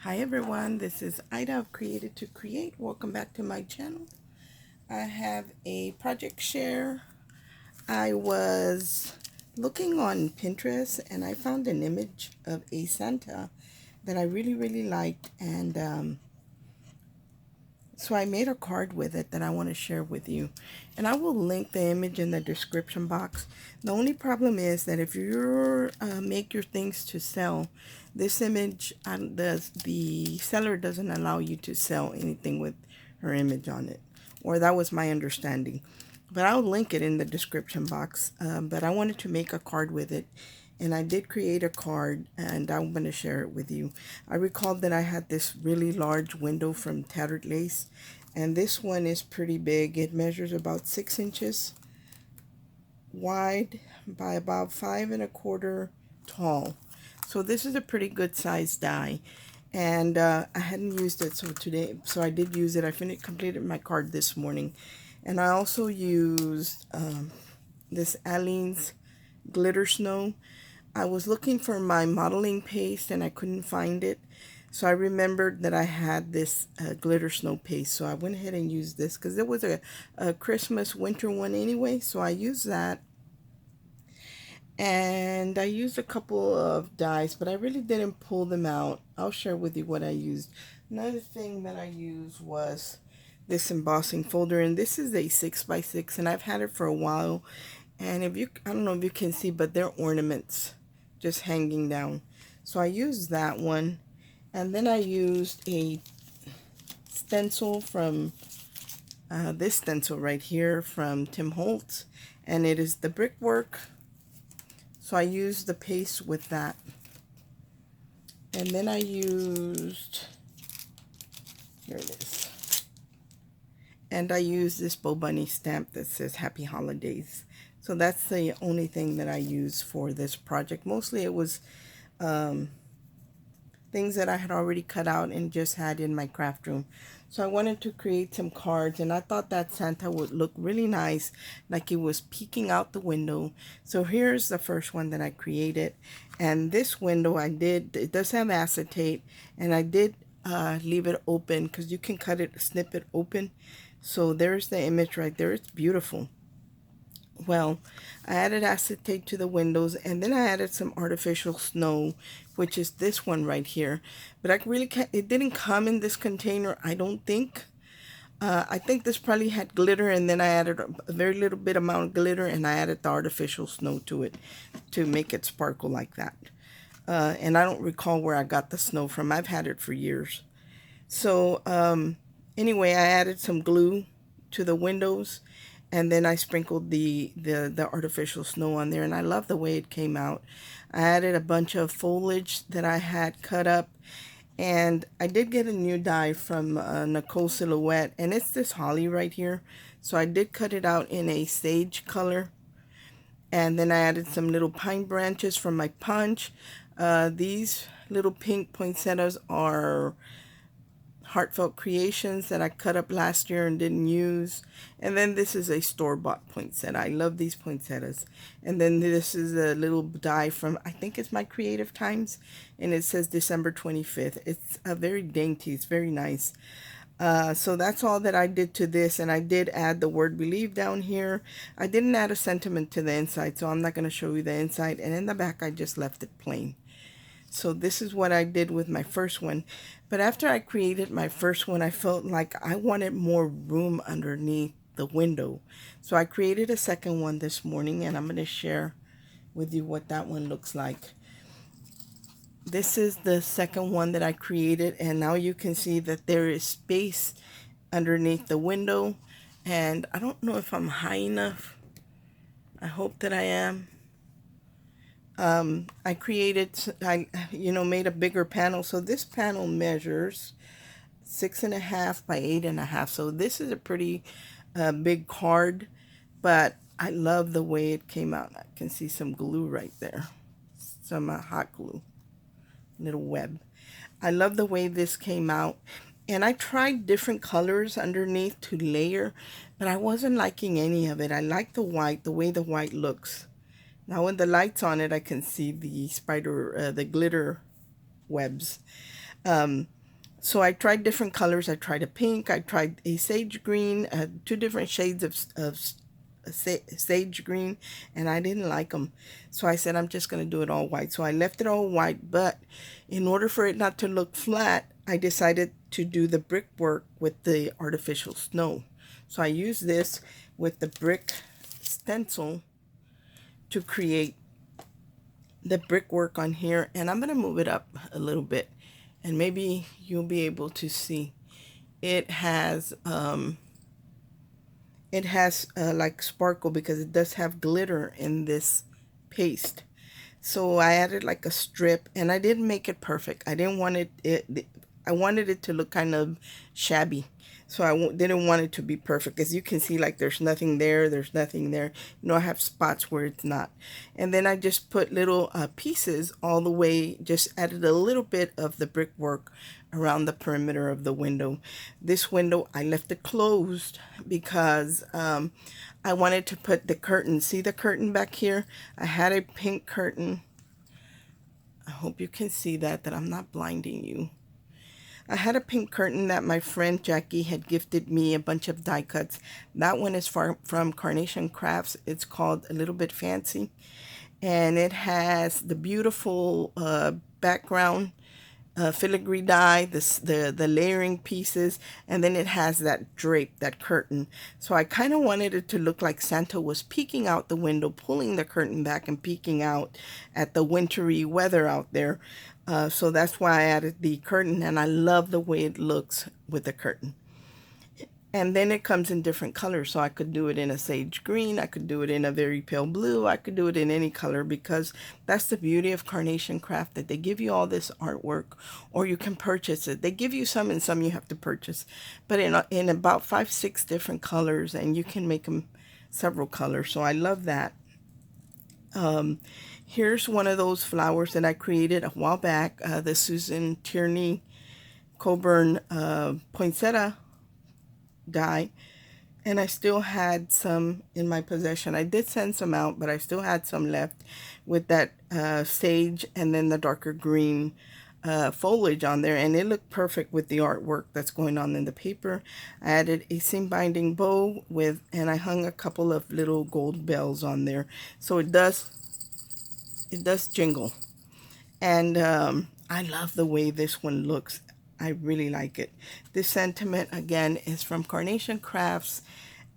Hi everyone, this is Ida of Created to Create. Welcome back to my channel. I have a project share. I was looking on Pinterest and I found an image of a Santa that I really liked, and so I made a card with it that I want to share with you. And I will link the image in the description box. The only problem is that if you make your things to sell, this image, the seller doesn't allow you to sell anything with her image on it. Or that was my understanding. But I'll link it in the description box. But I wanted to make a card with it. And I did create a card, and I'm going to share it with you. I recalled that I had this really large window from Tattered Lace, and this one is pretty big. It measures about 6 inches wide by about 5 1/4 tall. So this is a pretty good sized die, and I hadn't used it so I did use it. I completed my card this morning, and I also used this Aleene's glitter snow. I was looking for my modeling paste and I couldn't find it. So I remembered that I had this glitter snow paste. So I went ahead and used this because it was a Christmas winter one anyway. So I used that. And I used a couple of dies, but I really didn't pull them out. I'll share with you what I used. Another thing that I used was this embossing folder. And this is a 6x6 and I've had it for a while. And I don't know if you can see, but they're ornaments just hanging down. So I used that one, and then I used a stencil from this stencil right here from Tim Holtz, and it is the brickwork. So I used the paste with that, and then I used, here it is, and I used this Bo Bunny stamp that says Happy Holidays. So that's the only thing that I used for this project. Mostly it was things that I had already cut out and just had in my craft room. So I wanted to create some cards, and I thought that Santa would look really nice, like he was peeking out the window. So here's the first one that I created. And this window it does have acetate, and I did leave it open because you can snip it open. So there's the image right there. It's beautiful. Well, I added acetate to the windows, and then I added some artificial snow, which is this one right here. But I really can't, it didn't come in this container, I don't think. I think this probably had glitter, and then I added a very little bit amount of glitter, and I added the artificial snow to it to make it sparkle like that. And I don't recall where I got the snow from. I've had it for years. So anyway, I added some glue to the windows, and then I sprinkled the artificial snow on there, and I love the way it came out. I added a bunch of foliage that I had cut up, and I did get a new die from Nicole Silhouette, and it's this holly right here. So I did cut it out in a sage color, and then I added some little pine branches from my punch. These little pink poinsettias are Heartfelt Creations that I cut up last year and didn't use. And then this is a store-bought poinsettia. I love these poinsettias. And then this is a little die from, I think it's my Creative Times, and it says December 25th. It's a very dainty. It's very nice. So that's all that I did to this, and I did add the word believe down here. I didn't add a sentiment to the inside, so I'm not going to show you the inside. And in the back, I just left it plain. So this is what I did with my first one. But after I created my first one, I felt like I wanted more room underneath the window. So I created a second one this morning, and I'm going to share with you what that one looks like. This is the second one that I created, and now you can see that there is space underneath the window. And I don't know if I'm high enough. I hope that I am. I made a bigger panel. So this panel measures 6.5 by 8.5. So this is a pretty big card, but I love the way it came out. I can see some glue right there, some hot glue, little web. I love the way this came out. And I tried different colors underneath to layer, but I wasn't liking any of it. I like the white, the way the white looks. Now when the light's on it, I can see the the glitter webs. So I tried different colors. I tried a pink, I tried a sage green, two different shades of sage green, and I didn't like them. So I said, I'm just going to do it all white. So I left it all white, but in order for it not to look flat, I decided to do the brickwork with the artificial snow. So I used this with the brick stencil to create the brickwork on here, and I'm going to move it up a little bit, and maybe you'll be able to see. It has like sparkle because it does have glitter in this paste. So I added like a strip, and I didn't make it perfect. I didn't want I wanted it to look kind of shabby. So didn't want it to be perfect. As you can see, like there's nothing there, there's nothing there. You know, I have spots where it's not. And then I just put little pieces all the way, just added a little bit of the brickwork around the perimeter of the window. This window, I left it closed because I wanted to put the curtain. See the curtain back here? I had a pink curtain. I hope you can see that I'm not blinding you. I had a pink curtain that my friend Jackie had gifted me a bunch of die cuts. That one is from Carnation Crafts. It's called A Little Bit Fancy. And it has the beautiful background filigree die, the layering pieces, and then it has that drape, that curtain. So I kind of wanted it to look like Santa was peeking out the window, pulling the curtain back and peeking out at the wintry weather out there. So that's why I added the curtain, and I love the way it looks with the curtain. And then it comes in different colors, so I could do it in a sage green, I could do it in a very pale blue, I could do it in any color, because that's the beauty of Carnation Craft, that they give you all this artwork, or you can purchase it. They give you some, and some you have to purchase, but in about 5-6 different colors, and you can make them several colors. So I love that. Here's one of those flowers that I created a while back, the Susan Tierney Coburn poinsettia die, and I still had some in my possession. I did send some out, but I still had some left with that sage and then the darker green foliage on there, and it looked perfect with the artwork that's going on in the paper. I added a seam binding bow and I hung a couple of little gold bells on there, so it does jingle. And I love the way this one looks. I really like it. This sentiment, again, is from Carnation Crafts,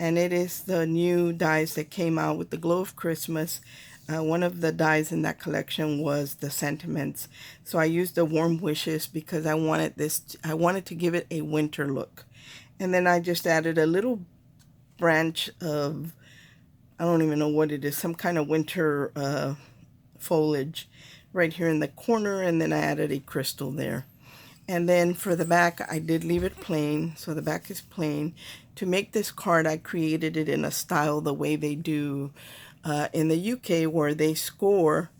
and it is the new dies that came out with the Glow of Christmas. One of the dies in that collection was the sentiments. So I used the Warm Wishes because I wanted to give it a winter look. And then I just added a little branch of, I don't even know what it is, some kind of winter foliage right here in the corner, and then I added a crystal there. And then for the back, I did leave it plain, so the back is plain. To make this card, I created it in a style the way they do in the UK, where they score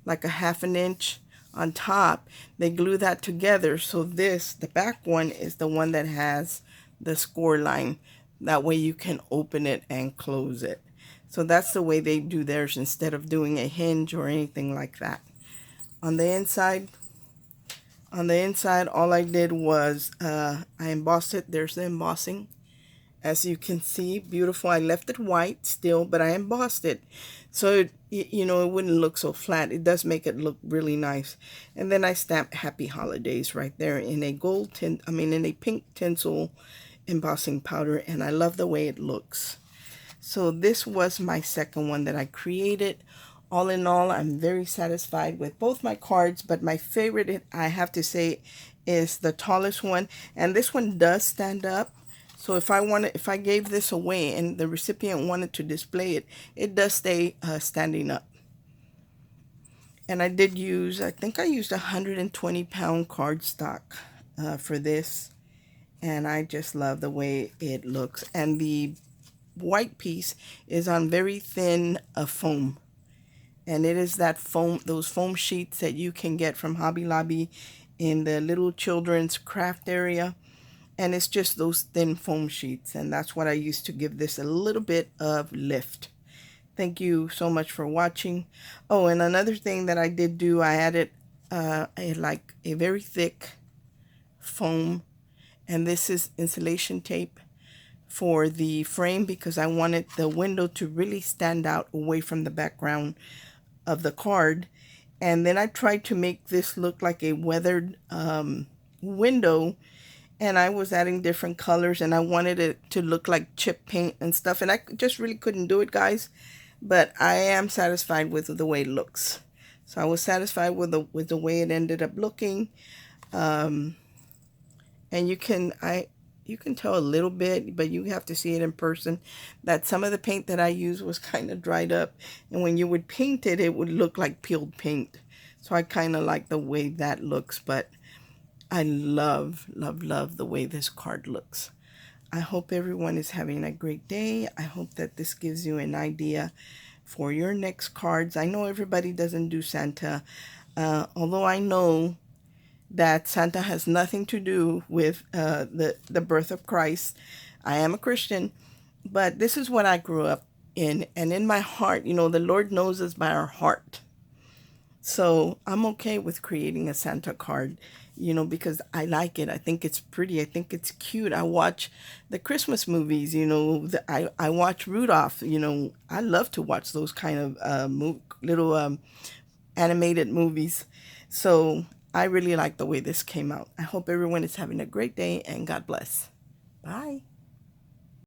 like a 1/2 inch on top. They glue that together, so the back one is the one that has the score line. That way you can open it and close it. So that's the way they do theirs, instead of doing a hinge or anything like that. On the inside, all I did was I embossed it. There's the embossing. As you can see, beautiful. I left it white still, but I embossed it. So, you know, it wouldn't look so flat. It does make it look really nice. And then I stamped Happy Holidays right there in a in a pink tinsel embossing powder. And I love the way it looks. So this was my second one that I created. All in all, I'm very satisfied with both my cards, but my favorite, I have to say, is the tallest one. And this one does stand up. So if I gave this away and the recipient wanted to display it, it does stay standing up. And I did use, I think I used 120-pound cardstock for this. And I just love the way it looks. And the white piece is on very thin foam. And it is that foam, those foam sheets that you can get from Hobby Lobby in the little children's craft area. And it's just those thin foam sheets. And that's what I used to give this a little bit of lift. Thank you so much for watching. Oh, and another thing that I did do, I added a very thick foam, and this is insulation tape for the frame because I wanted the window to really stand out away from the background of the card. And then I tried to make this look like a weathered window, and I was adding different colors, and I wanted it to look like chip paint and stuff, and I just really couldn't do it, guys. But I am satisfied with the way it looks. So I was satisfied with the way it ended up looking. And you can tell a little bit, but you have to see it in person, that some of the paint that I used was kind of dried up, and when you would paint it, it would look like peeled paint. So I kind of like the way that looks, but I love, love, love the way this card looks. I hope everyone is having a great day. I hope that this gives you an idea for your next cards. I know everybody doesn't do Santa, although I know that Santa has nothing to do with the birth of Christ. I am a Christian, but this is what I grew up in. And in my heart, the Lord knows us by our heart. So I'm okay with creating a Santa card, because I like it. I think it's pretty. I think it's cute. I watch the Christmas movies, I watch Rudolph, I love to watch those kind of little animated movies. So I really like the way this came out. I hope everyone is having a great day, and God bless. Bye.